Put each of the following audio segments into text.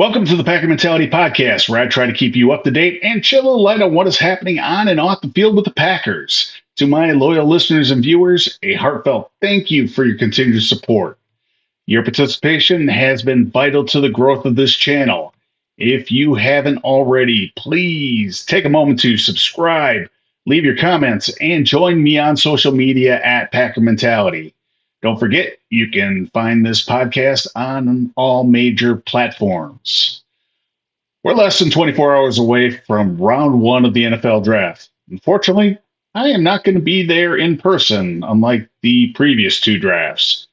Welcome to the Packer Mentality Podcast, where I try to keep you up to date and shed a little light on what is happening on and off the field with the Packers. To my loyal listeners and viewers, a heartfelt thank you for your continued support. Your participation has been vital to the growth of this channel. If you haven't already, please take a moment to subscribe, leave your comments, and join me on social media at Packer Mentality. Don't forget, you can find this podcast on all major platforms. We're less than 24 hours away from round one of the NFL draft. Unfortunately, I am not going to be there in person, unlike the previous two drafts.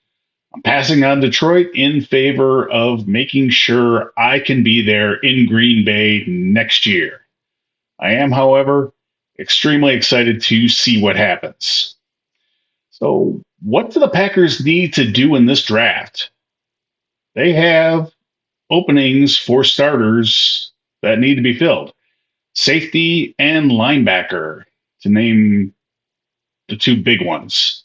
I'm passing on Detroit in favor of making sure I can be there in Green Bay next year. I am, however, extremely excited to see what happens. So, what do the Packers need to do in this draft? They have openings for starters that need to be filled. Safety and linebacker, to name the two big ones.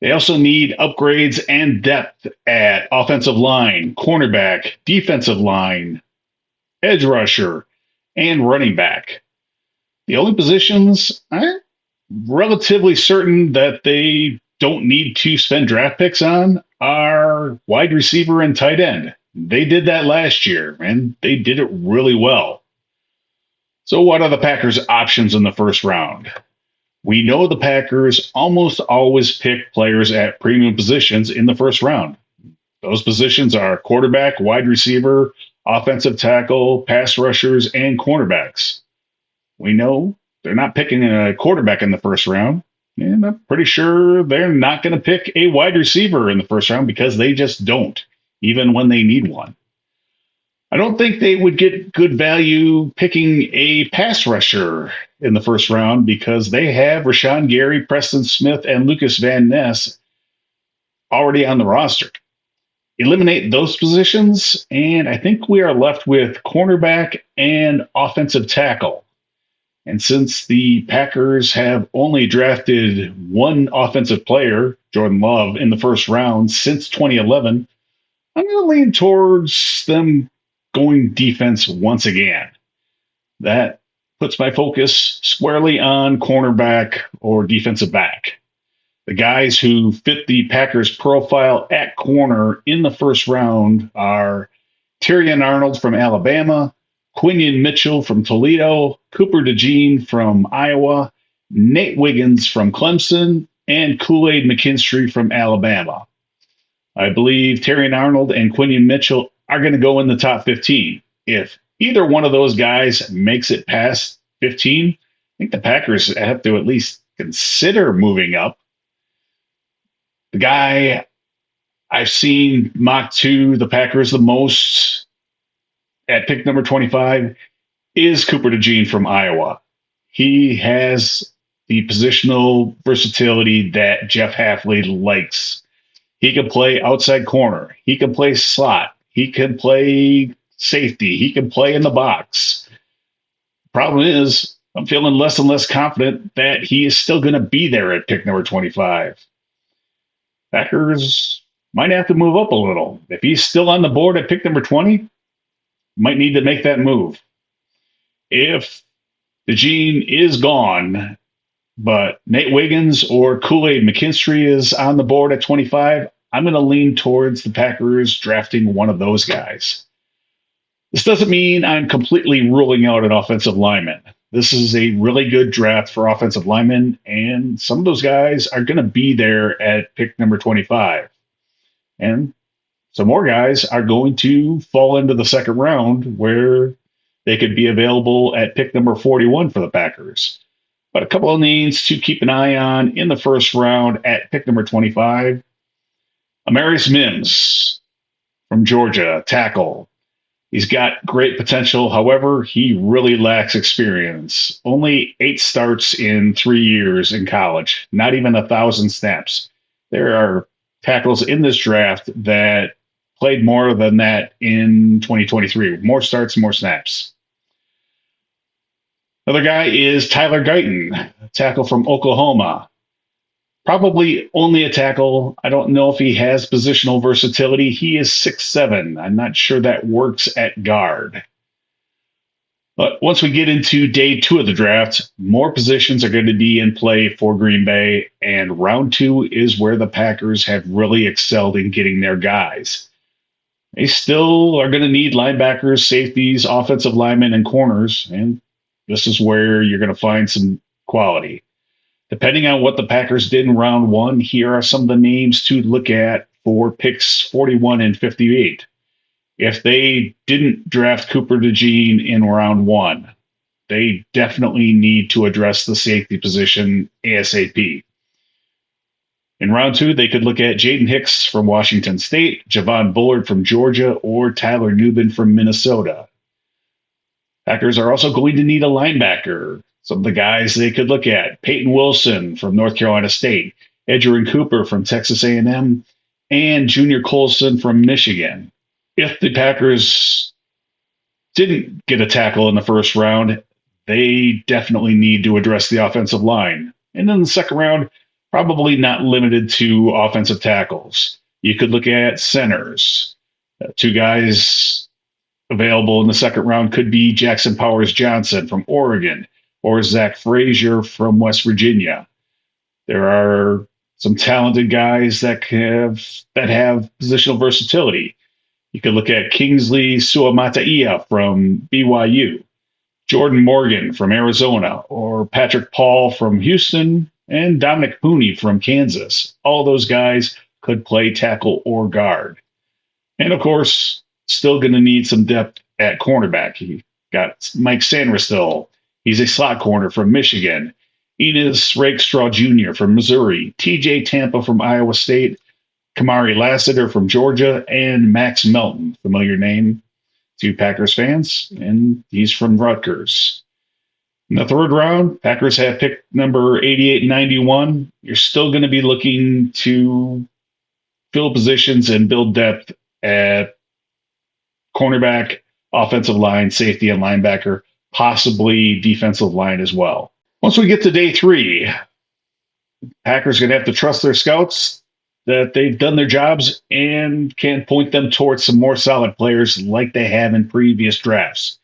They also need upgrades and depth at offensive line, cornerback, defensive line, edge rusher, and running back. The only positions I'm relatively certain that they don't need to spend draft picks on are wide receiver and tight end. They did that last year, and they did it really well. So, what are the Packers' options in the first round? We know the Packers almost always pick players at premium positions in the first round. Those positions are quarterback, wide receiver, offensive tackle, pass rushers, and cornerbacks. We know they're not picking a quarterback in the first round, and I'm pretty sure they're not going to pick a wide receiver in the first round because they just don't, even when they need one. I don't think they would get good value picking a pass rusher in the first round because they have Rashawn Gary, Preston Smith, and Lucas Van Ness already on the roster. Eliminate those positions, and I think we are left with cornerback and offensive tackle. And since the Packers have only drafted one offensive player, Jordan Love, in the first round since 2011, I'm going to lean towards them going defense once again. That puts my focus squarely on cornerback or defensive back. The guys who fit the Packers' profile at corner in the first round are Terrion Arnold from Alabama, Quinion Mitchell from Toledo, Cooper DeJean from Iowa, Nate Wiggins from Clemson, and Kool-Aid McKinstry from Alabama. I believe Terrion Arnold and Quinion Mitchell are going to go in the top 15. If either one of those guys makes it past 15, I think the Packers have to at least consider moving up. The guy I've seen mock to the Packers the most at pick number 25 is Cooper DeJean from Iowa. He has the positional versatility that Jeff Hafley likes. He can play outside corner. He can play slot. He can play safety. He can play in the box. Problem is, I'm feeling less and less confident that he is still going to be there at pick number 25. Packers might have to move up a little. If he's still on the board at pick number 20, might need to make that move. If DeJean is gone, but Nate Wiggins or Kool-Aid McKinstry is on the board at 25, I'm going to lean towards the Packers drafting one of those guys. This doesn't mean I'm completely ruling out an offensive lineman. This is a really good draft for offensive linemen, and some of those guys are going to be there at pick number 25. And some more guys are going to fall into the second round where they could be available at pick number 41 for the Packers. But a couple of names to keep an eye on in the first round at pick number 25. Amarius Mims from Georgia, tackle. He's got great potential. However, he really lacks experience. Only 8 starts in 3 years in college, not even 1,000 snaps. There are tackles in this draft that played more than that in 2023. More starts, more snaps. Another guy is Tyler Guyton, tackle from Oklahoma. Probably only a tackle. I don't know if he has positional versatility. He is 6'7". I'm not sure that works at guard. But once we get into day two of the draft, more positions are going to be in play for Green Bay, and round two is where the Packers have really excelled in getting their guys. They still are going to need linebackers, safeties, offensive linemen, and corners, and this is where you're going to find some quality. Depending on what the Packers did in round one, here are some of the names to look at for picks 41 and 58. If they didn't draft Cooper DeJean in round one, they definitely need to address the safety position ASAP. In round two, they could look at Jaden Hicks from Washington State, Javon Bullard from Georgia, or Tyler Nubin from Minnesota. Packers are also going to need a linebacker. Some of the guys they could look at: Peyton Wilson from North Carolina State, Edgerrin Cooper from Texas A&M, and Junior Colson from Michigan. If the Packers didn't get a tackle in the first round, they definitely need to address the offensive line. And in the second round, probably not limited to offensive tackles. You could look at centers. Two guys available in the second round could be Jackson Powers Johnson from Oregon or Zach Frazier from West Virginia. There are some talented guys that have positional versatility. You could look at Kingsley Suamataia from BYU, Jordan Morgan from Arizona, or Patrick Paul from Houston, and Dominic Mooney from Kansas. All those guys could play tackle or guard. And of course, still going to need some depth at cornerback. He got Mike Sandersville. He's a slot corner from Michigan. Enos Rakestraw Jr. from Missouri. TJ Tampa from Iowa State. Kamari Lassiter from Georgia. And Max Melton, familiar name to Packers fans, and he's from Rutgers. In the third round, Packers have pick number 88 and 91. You're still going to be looking to fill positions and build depth at cornerback, offensive line, safety, and linebacker, possibly defensive line as well. Once we get to day three, Packers are going to have to trust their scouts that they've done their jobs and can point them towards some more solid players like they have in previous drafts.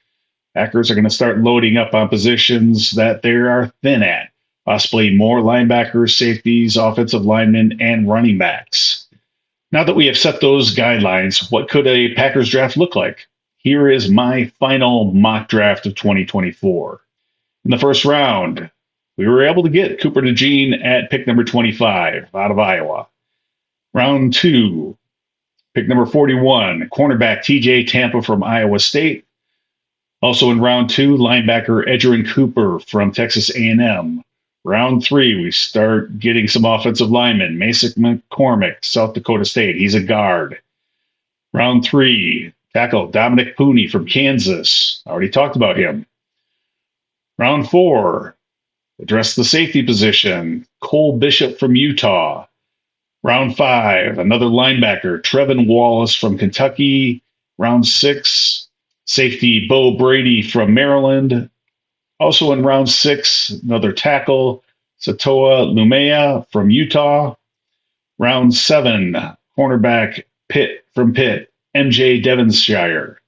Packers are going to start loading up on positions that they are thin at, possibly more linebackers, safeties, offensive linemen, and running backs. Now that we have set those guidelines, what could a Packers draft look like? Here is my final mock draft of 2024. In the first round, we were able to get Cooper DeJean at pick number 25 out of Iowa. Round two, pick number 41, cornerback TJ Tampa from Iowa State. Also in round two, linebacker Edgerrin Cooper from Texas A&M. Round three, we start getting some offensive linemen. Mason McCormick, South Dakota State. He's a guard. Round three, tackle Dominic Mooney from Kansas. I already talked about him. Round four, address the safety position. Cole Bishop from Utah. Round five, another linebacker, Trevin Wallace from Kentucky. Round six, safety Bo Brady from Maryland. Also in round six, another tackle, Satoa Lumea from Utah. Round seven, cornerback Pitt from Pitt, MJ Devonshire.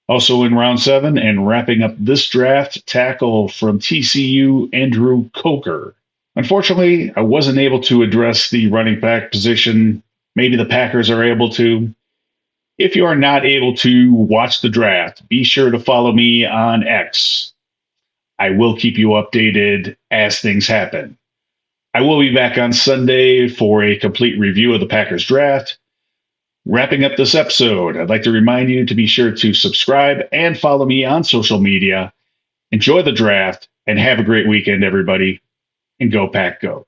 Also in round seven, and wrapping up this draft, tackle from TCU, Andrew Coker. Unfortunately, I wasn't able to address the running back position. Maybe the Packers are able to. If you are not able to watch the draft, be sure to follow me on X. I will keep you updated as things happen. I will be back on Sunday for a complete review of the Packers draft. Wrapping up this episode, I'd like to remind you to be sure to subscribe and follow me on social media. Enjoy the draft and have a great weekend, everybody. And go Pack Go.